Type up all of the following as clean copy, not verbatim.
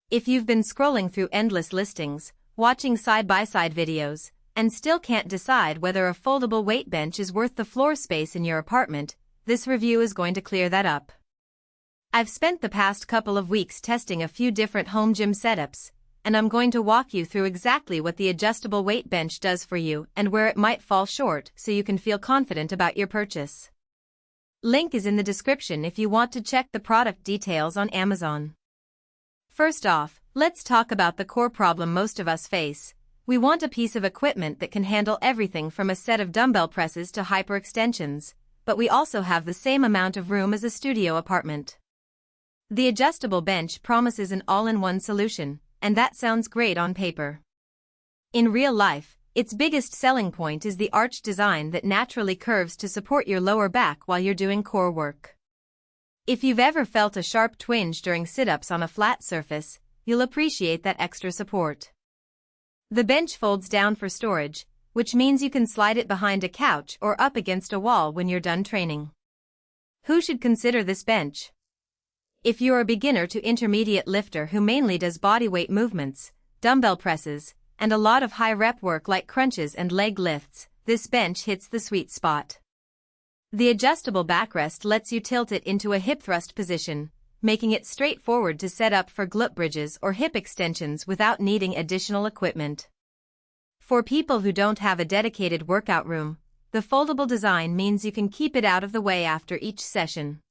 If you've been scrolling through endless listings, watching side-by-side videos, and still can't decide whether a foldable weight bench is worth the floor space in your apartment, this review is going to clear that up. I've spent the past couple of weeks testing a few different home gym setups, and I'm going to walk you through exactly what the adjustable weight bench does for you and where it might fall short so you can feel confident about your purchase. Link is in the description if you want to check the product details on Amazon. First off, let's talk about the core problem most of us face. We want a piece of equipment that can handle everything from a set of dumbbell presses to hyperextensions, but we also have the same amount of room as a studio apartment. The adjustable bench promises an all-in-one solution, and that sounds great on paper. In real life, its biggest selling point is the arched design that naturally curves to support your lower back while you're doing core work. If you've ever felt a sharp twinge during sit-ups on a flat surface, you'll appreciate that extra support. The bench folds down for storage, which means you can slide it behind a couch or up against a wall when you're done training. Who should consider this bench? If you're a beginner to intermediate lifter who mainly does bodyweight movements, dumbbell presses, and a lot of high-rep work like crunches and leg lifts, this bench hits the sweet spot. The adjustable backrest lets you tilt it into a hip thrust position, making it straightforward to set up for glute bridges or hip extensions without needing additional equipment. For people who don't have a dedicated workout room, the foldable design means you can keep it out of the way after each session.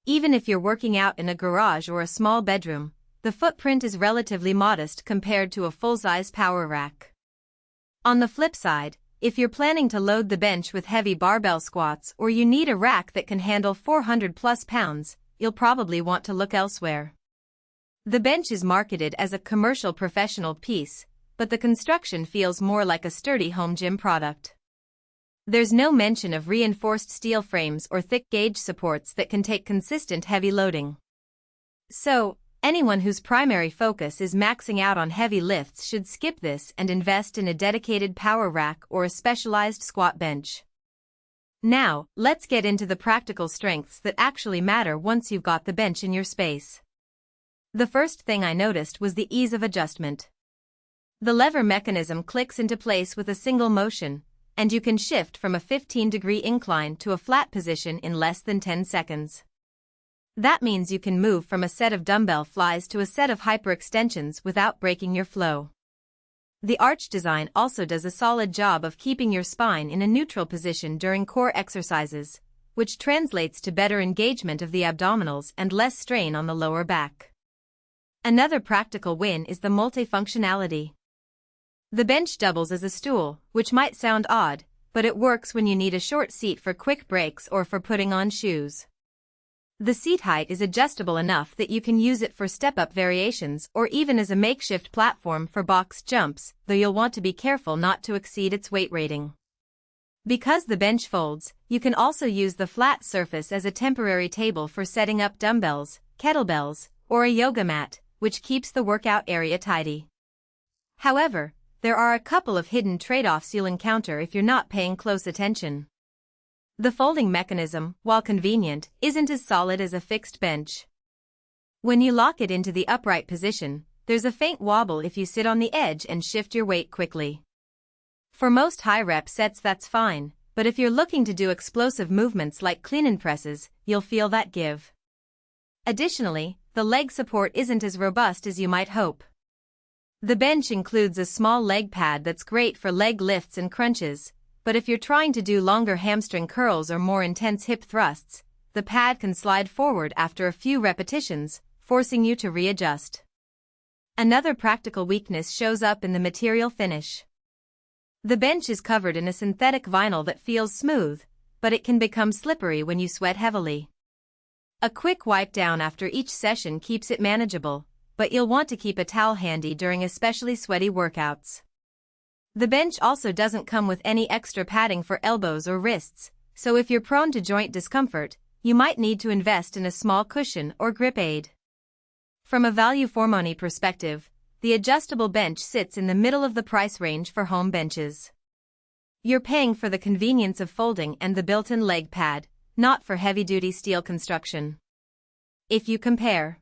Even if you're working out in a garage or a small bedroom, the footprint is relatively modest compared to a full-size power rack. On the flip side, if you're planning to load the bench with heavy barbell squats or you need a rack that can handle 400+ pounds, you'll probably want to look elsewhere. The bench is marketed as a commercial professional piece, but the construction feels more like a sturdy home gym product. There's no mention of reinforced steel frames or thick gauge supports that can take consistent heavy loading. So, anyone whose primary focus is maxing out on heavy lifts should skip this and invest in a dedicated power rack or a specialized squat bench. Now, let's get into the practical strengths that actually matter once you've got the bench in your space. The first thing I noticed was the ease of adjustment. The lever mechanism clicks into place with a single motion, and you can shift from a 15-degree incline to a flat position in less than 10 seconds. That means you can move from a set of dumbbell flies to a set of hyperextensions without breaking your flow. The arch design also does a solid job of keeping your spine in a neutral position during core exercises, which translates to better engagement of the abdominals and less strain on the lower back. Another practical win is the multifunctionality. The bench doubles as a stool, which might sound odd, but it works when you need a short seat for quick breaks or for putting on shoes. The seat height is adjustable enough that you can use it for step-up variations or even as a makeshift platform for box jumps, though you'll want to be careful not to exceed its weight rating. Because the bench folds, you can also use the flat surface as a temporary table for setting up dumbbells, kettlebells, or a yoga mat, which keeps the workout area tidy. However, there are a couple of hidden trade-offs you'll encounter if you're not paying close attention. The folding mechanism, while convenient, isn't as solid as a fixed bench. When you lock it into the upright position, there's a faint wobble if you sit on the edge and shift your weight quickly. For most high-rep sets that's fine, but if you're looking to do explosive movements like clean-and presses, you'll feel that give. Additionally, the leg support isn't as robust as you might hope. The bench includes a small leg pad that's great for leg lifts and crunches, but if you're trying to do longer hamstring curls or more intense hip thrusts, the pad can slide forward after a few repetitions, forcing you to readjust. Another practical weakness shows up in the material finish. The bench is covered in a synthetic vinyl that feels smooth, but it can become slippery when you sweat heavily. A quick wipe down after each session keeps it manageable, but you'll want to keep a towel handy during especially sweaty workouts. The bench also doesn't come with any extra padding for elbows or wrists, so if you're prone to joint discomfort, you might need to invest in a small cushion or grip aid. From a value for money perspective, the adjustable bench sits in the middle of the price range for home benches. You're paying for the convenience of folding and the built-in leg pad, not for heavy-duty steel construction. If you compare